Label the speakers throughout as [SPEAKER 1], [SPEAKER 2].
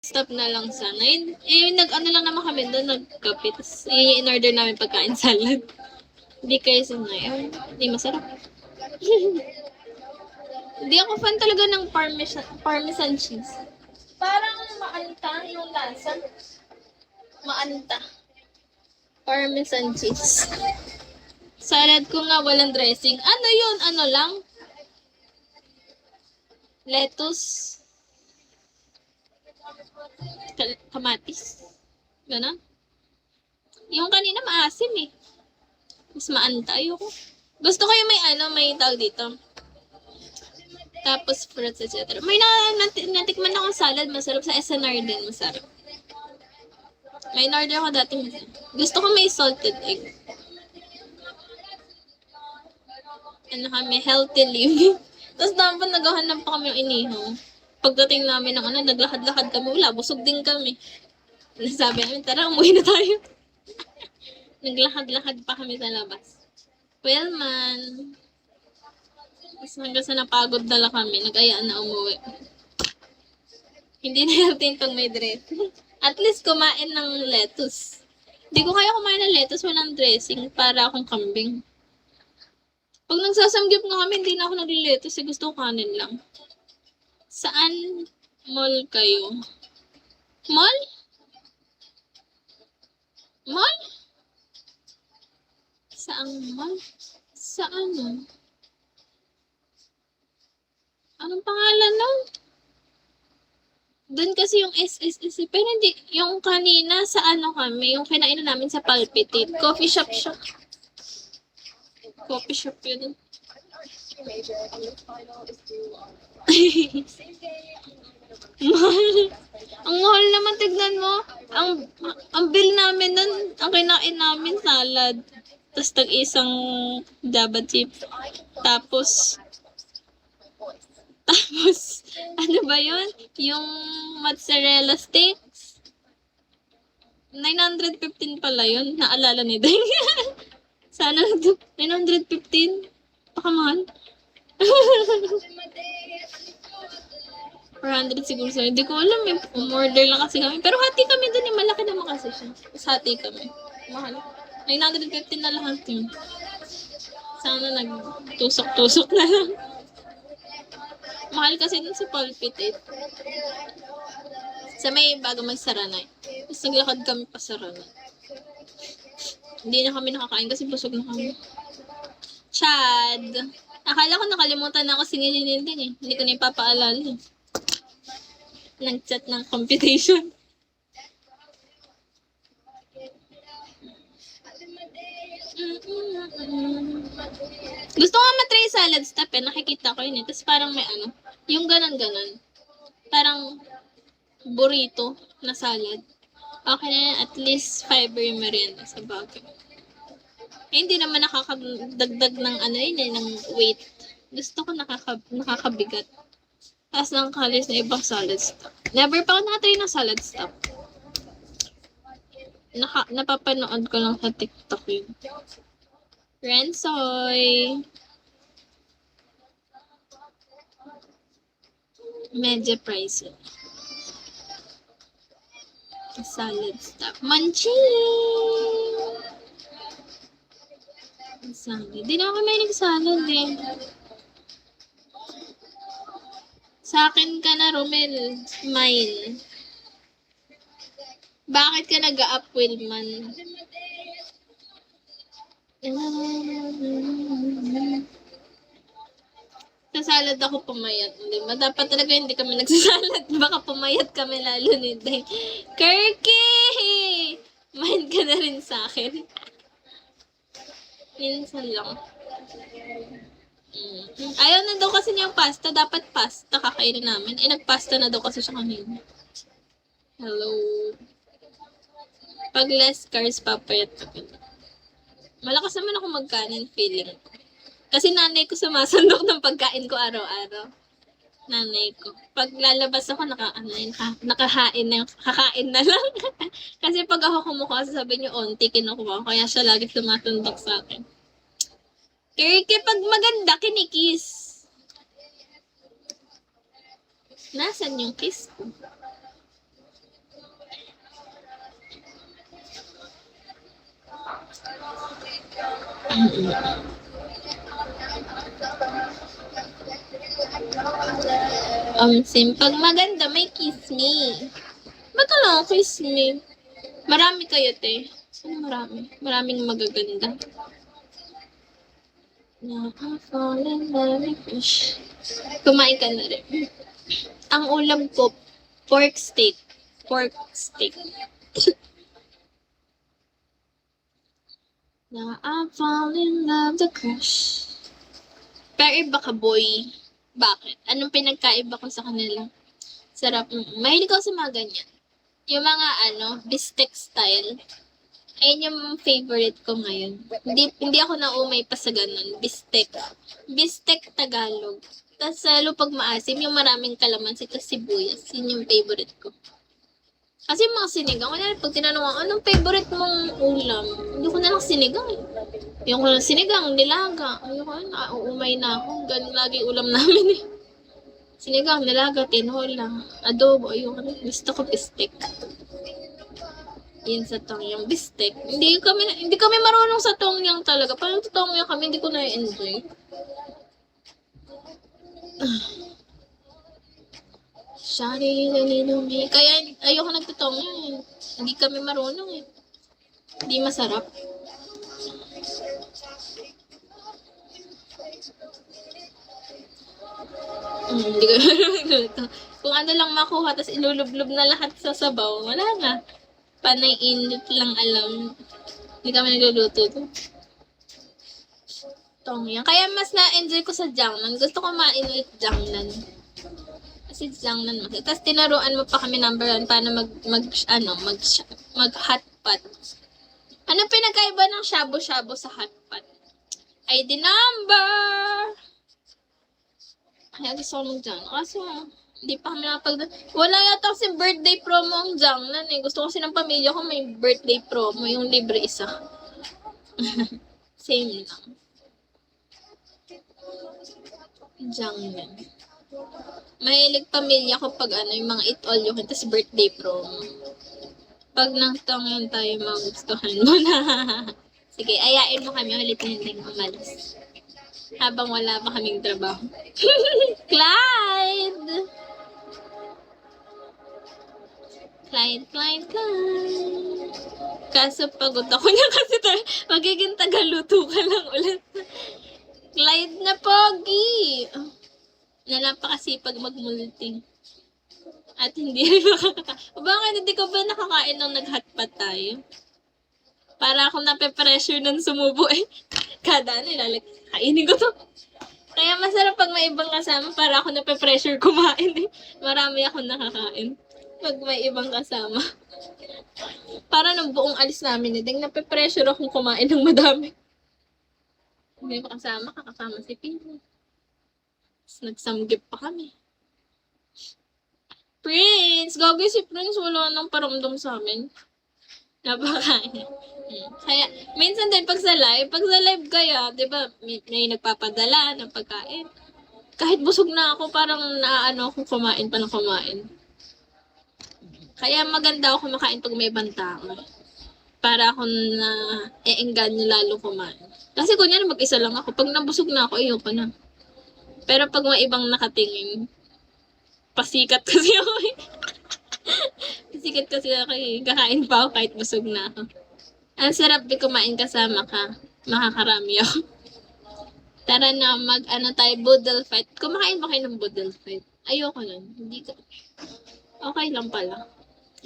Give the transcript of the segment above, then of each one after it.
[SPEAKER 1] stop na lang sana. Nag-ano lang naman kami doon, nagkape. Tapos, in-order namin pagkain salad. Hindi kayo sanay. Hindi masarap. Hindi ako fan talaga ng parmesan cheese. Parang maanta yung lasa. Maanta. Parmesan cheese. Salad ko nga walang dressing. Ano yun? Ano lang? Lettuce. Kamatis. Ganon. Yung kanina maasim eh. Mas maanta. Ayoko. Gusto ko yung may tawag dito. Tapos fruits, etc. May natikman akong salad. Masarap sa SNR din. Masarap. May in-order ako dati. Gusto ko may salted egg. Ano kami, healthy living. Tapos dapat naghahanap pa kami ng inihaw. Pagdating namin ng naglakad-lakad kami, wala, busog din kami. Sabi namin, tara, umuwi na tayo. Naglakad-lakad pa kami sa labas. Well, man. Tapos hanggang sa napagod na lang kami, nag-ayaan na umuwi. Hindi na healthy pag may dress. At least kumain ng lettuce. Hindi ko kaya kumain ng lettuce, walang dressing, para akong kambing. Pag nagsasamgyup nga kami, hindi na ako nagli-lettuce, gusto ko kanin lang. Saan mall kayo? Mall? Mall? Saan mall? Sa ano? Anong pangalan nun? Doon kasi yung SSS. Pero hindi, yung kanina sa ano kami, yung kinainan namin sa Palpitate. Coffee shop siya. Coffee shop yun. Mahal. Ang mahal naman, tignan mo. Ang bill namin nun, ang kinain namin salad. Tapos tag-isang Java chips. Tapos, ano ba yun? Yung mozzarella sticks. 915 pala yun. Naalala ni Deng. Sana 915? Pakamahal. 400 siguro sa'yo. Hindi ko alam eh. Umorder lang kasi kami. Pero hati kami dun eh. Malaki naman kasi siya. Tapos hati kami. Mahal. 915 na lahat yun. Sana nagtusok-tusok na lang. Mahal kasi dun sa Palpitate. Sa may bago magsara na. Tapos naglakad kami pa sa Ranay. Hindi na kami nakakain kasi busog na kami. Chad. Akala ko nakalimutan na ako singilinin din eh. Hindi ko na ipapaalala eh. Nag-chat ng computation. Gusto ko matry salad stuff eh. Nakikita ko yun eh. Tapos parang may yung ganon-ganon. Parang burrito na salad. Okay na yan. At least fiber yung merienda sa bagay. Eh, hindi naman nakakadagdag ng ng weight. Gusto ko nakakabigat. Tapos ng kalis na ibang salad stuff. Never pa ako nakatry ng salad stuff. Napapanood ko lang sa TikTok yun. Rensoy. Medyo pricey. Salad stuff. Munchie! Salad. Di na ako may nagsalad eh. Sa akin ka na, Romel. Mine. Bakit ka nag-up, Wilman? Sa salad ako pumayat. Diba? Dapat talaga hindi kami nagsasalad. Baka pumayat kami lalo ni Day. Kirky! Mind ka na rin sa akin. Minsan lang. Ayaw na daw kasi niyang pasta. Dapat pasta kakainin namin. Nagpasta na daw kasi siya kanina. Hello. Pag less carbs, papayat ka pala. Malakas naman ako magkanin, feeling ko. Kasi nanay ko sumasandok ng pagkain ko araw-araw. Nanay ko. Pag lalabas ako, nakahain na, kakain na lang. Kasi pag ako kumukuha, sasabihin niyo, onti kinukuha. Kaya siya lagi sumasandok sa akin. Kirky, pag maganda, kinikiss. Nasaan yung kiss ko? Sim, pag maganda, may kiss me. Ba't wala akong kiss me? Marami kayo, te. Ano marami? Maraming magaganda. Nakaka-fall in love with fish. Kumain ka na rin. Ang ulam ko, pork steak. Pork steak. Na-fall in love the crush. Pero iba ka, boy. Bakit? Anong pinagkaiba ko sa kanila? Sarap. Mahilig ako sa mga ganyan. Yung mga bistek style. Ayun yung favorite ko ngayon. Hindi ako naumay pa sa ganun. Bistek. Bistek Tagalog. Tapos lalo pag maasim, yung maraming kalamansi at sibuyas. Yun yung favorite ko. Kasi mga sinigang, wala pag tinanong ako, anong favorite mong ulam? Hindi ko na lang sinigang eh. Yung ko lang sinigang, nilaga. Ayoko na, uumay na ako. Ganun lagi ulam namin eh. Sinigang, nilaga, tinola, adobo, ayoko na. Gusto ko bistek. Yun sa tongyang bistek. Hindi kami marunong sa tongyang talaga. Parang sa tongyang kami, hindi ko na-enjoy. Shari, naninumi. Kaya ayoko nagtutongyang eh. Hindi kami marunong eh. Hindi masarap. Hindi ko nagluto. Kung ano lang makuha, tapos ilulublob na lahat sa sabaw, wala na. Panay init lang alam. Hindi kami nagluluto to. Tongyang. Kaya mas na-enjoy ko sa Jiangnan. Gusto ko mainit Jiangnan. Kasi Jiangnan mas. Tapos tinaruan mo pa kami number 1 para mag hot pot. Ano pinagkaiba ng shabu-shabu sa hot pot? ID number! Kaya gusto ko mag-Jiangnan. Kaso, hindi pa kami wala yata kasi birthday promo ang Jiangnan eh. Gusto kasi ng pamilya ko may birthday promo. Yung libre isa. Same lang. Jiangnan. Mahilig pamilya ko pag yung mga eat all you can, tapos birthday promo. Pag nang tongyang tayo, magustuhan mo na. Sige, ayain mo kami ulit na hindi umalis. Habang wala pa kaming trabaho. Clyde! Clyde. Kaso pagod ako niya kasi magiging tagaluto ka lang ulit. Clyde na pogi! Napakasipag magmulting. At hindi rin bakit hindi ko ba nakakain nung nag-hotpot tayo? Para akong nape-pressure ng sumubo eh. Kada kainin ko to. Kaya masarap pag may ibang kasama para ako nape-pressure kumain eh. Marami akong nakakain. Pag may ibang kasama. Para nung buong alis namin eh. Nape-pressure akong kumain ng madami. May kasama, kakasama si Pino. Nagsamgip pa kami. Prince! Gagawin si Prince, wala nang paramdam sa amin. Napakain. Kaya, minsan din pag sa live kaya, di ba, may nagpapadala ng pagkain. Kahit busog na ako, parang naano akong kumain pa ng kumain. Kaya maganda ako kumakain pag may ibang tao. Para ako na e-engganyo lalo kumain. Kasi kunyari mag-isa lang ako. Pag nabusog na ako, ayoko na. Pero pag may ibang nakatingin, pasikat kasi ako eh. Pasikat kasi ako eh. Kakain pa ako kahit busog na ako. Ang sarap di kumain kasama ka. Makakarami ako. Tara na tayo, boodle fight. Kumakain ba kayo ng boodle fight? Ayoko nun. Hindi ko. Okay lang pala.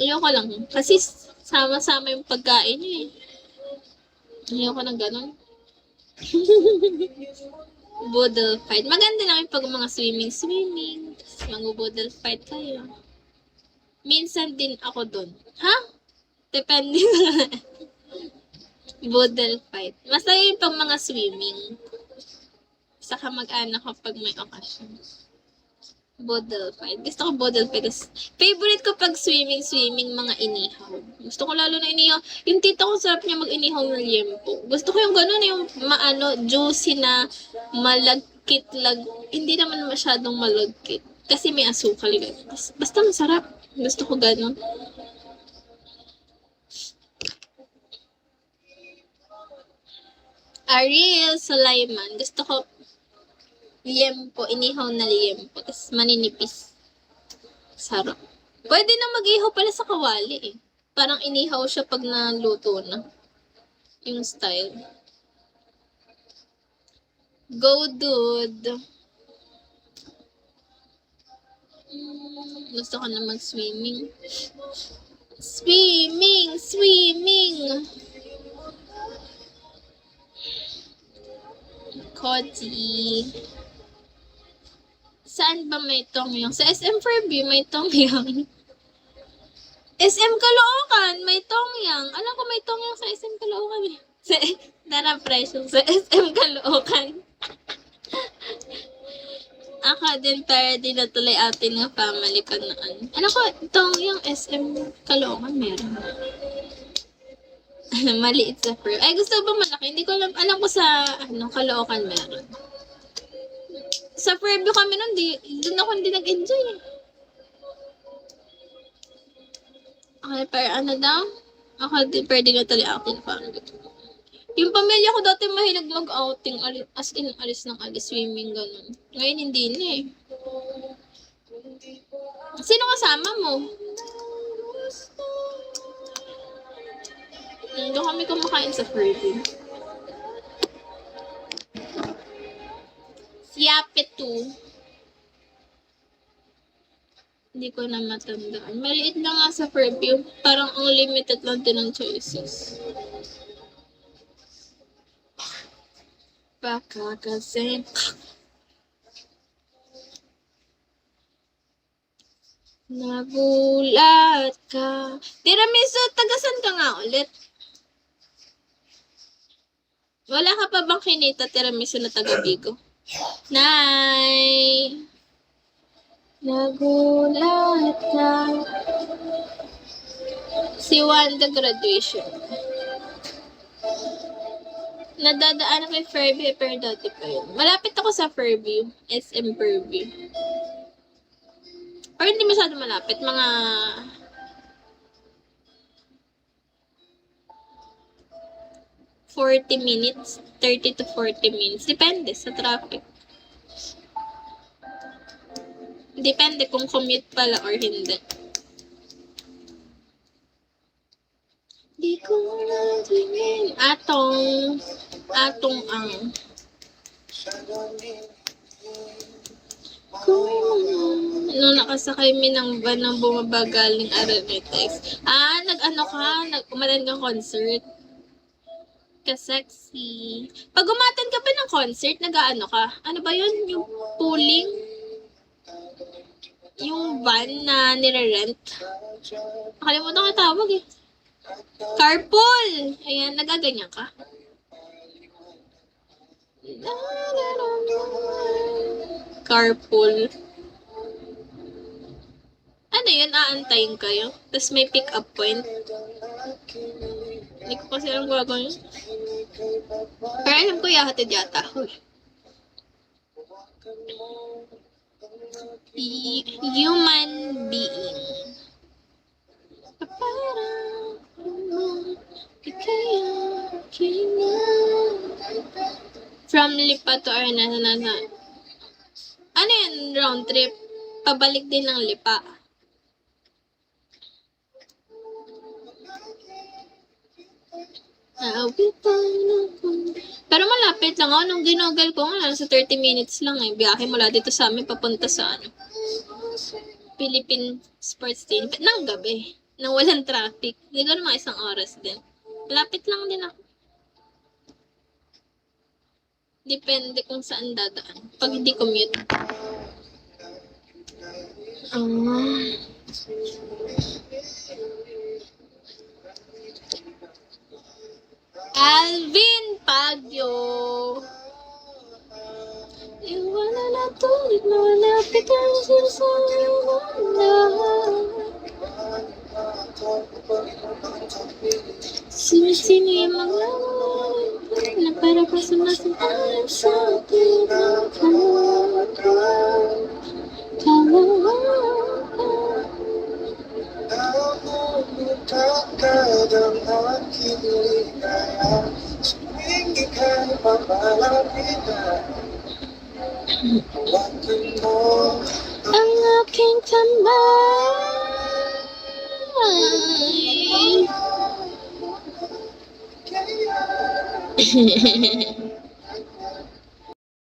[SPEAKER 1] Ayoko lang. Kasi sama-sama yung pagkain eh. Ayoko ng ganun. Boodle fight. Maganda lang yung pag mga swimming. Mga boodle fight kayo. Minsan din ako dun. Ha? Depende na. Boodle fight. Masaya yung pag mga swimming. Saka mag-anak ko pag may okasyon. Boodle fight. Gusto ko boodle fight. Favorite ko pag swimming, mga inihaw. Gusto ko lalo na inihaw. Yung tita ko sarap niya mag-inihaw ng liempo. Gusto ko yung ganun, yung juicy na malagkit hindi naman masyadong malagkit. Kasi may asukal. Basta masarap. Gusto ko ganun. Ariel Sulaiman. Gusto ko liempo, inihaw na liempo. Tapos maninipis. Sarap. Pwede na mag-ihaw pala sa kawali eh. Parang inihaw siya pag naluto na. Yung style. Go, dude. Gusto ko na mag-swimming. Swimming! Swimming! Koji. Saan ba may Tongyang? Sa SM Fairview may Tongyang. SM Caloocan may Tongyang. Alam ko may Tongyang sa SM Caloocan eh. Dara presyo sa SM Caloocan. Ako din para din natuloy atin ng family ko noon. Alam ko, Tongyang SM Caloocan meron. Maliit sa Fairview. Ay, gusto ba malaki? Hindi ko alam. Alam ko sa Caloocan meron. Sa Fairview kami nun, doon ako hindi nag-enjoy eh. Okay, pero ano daw? Ako din, pwede na tali akin parang dito. Yung pamilya ko dati mahilig mag-outing, as in, alis ng alis, swimming, ganun. Ngayon, hindi na eh. Sino kasama mo? Doon kami kumakain sa Fairview. Siapit 2. Hindi ko na matandaan. Maliit na nga sa Fairview. Parang unlimited lang din ang choices. Baka kasi... Nagulat ka. Tiramisu, tagasan ka nga ulit. Wala ka pa bang kinita tiramisu na taga-Bigo? Nay! Nagulat ka. Si Wanda graduation. Nadadaan kay Fairview pero dati pa yun. Malapit ako sa Fairview. SM Fairview. Or hindi masyado malapit. Mga 40 minutes. 30 to 40 minutes. Depende sa traffic. Depende kung commute pala or hindi. Di ko natingin. Atong ang. Nung nakasakay mi ng van ng bumabagaling Aranitex. Umaten kang concert. Ka-sexy. Pag umaten ka ba ng concert, nag-aano ka? Ano ba yun? Yung pooling? Yung van na nire-rent? Nakalimutan ko tawag eh. Carpool! Ayan, nagaganyan ka. Carpool. Ano yun? Aantayin kayo? Tapos may pick-up point? Hindi ko kasi alam gagawin yun. Pero alam ko yahatid yata. Human being. From Lipa to Arnasa. Ano yun? Round trip? Pabalik din ng Lipa. Pero malapit lang ako. Nung ginugal ko nga, sa 30 minutes lang eh. Biyahe mula dito sa amin, papunta sa Philippine Sports Team. Nang gabi. Nang walang traffic. Hindi ko naman isang oras din. Malapit lang din ako. Depende kung saan dadaan. Pag hindi commute. Alvin Pagyo. Iwala na tulad mo, malapit ang sinasabi mo na. Sino yung mga na para pa sumasintahan sa pinagkakaroon. Ang aking tambay.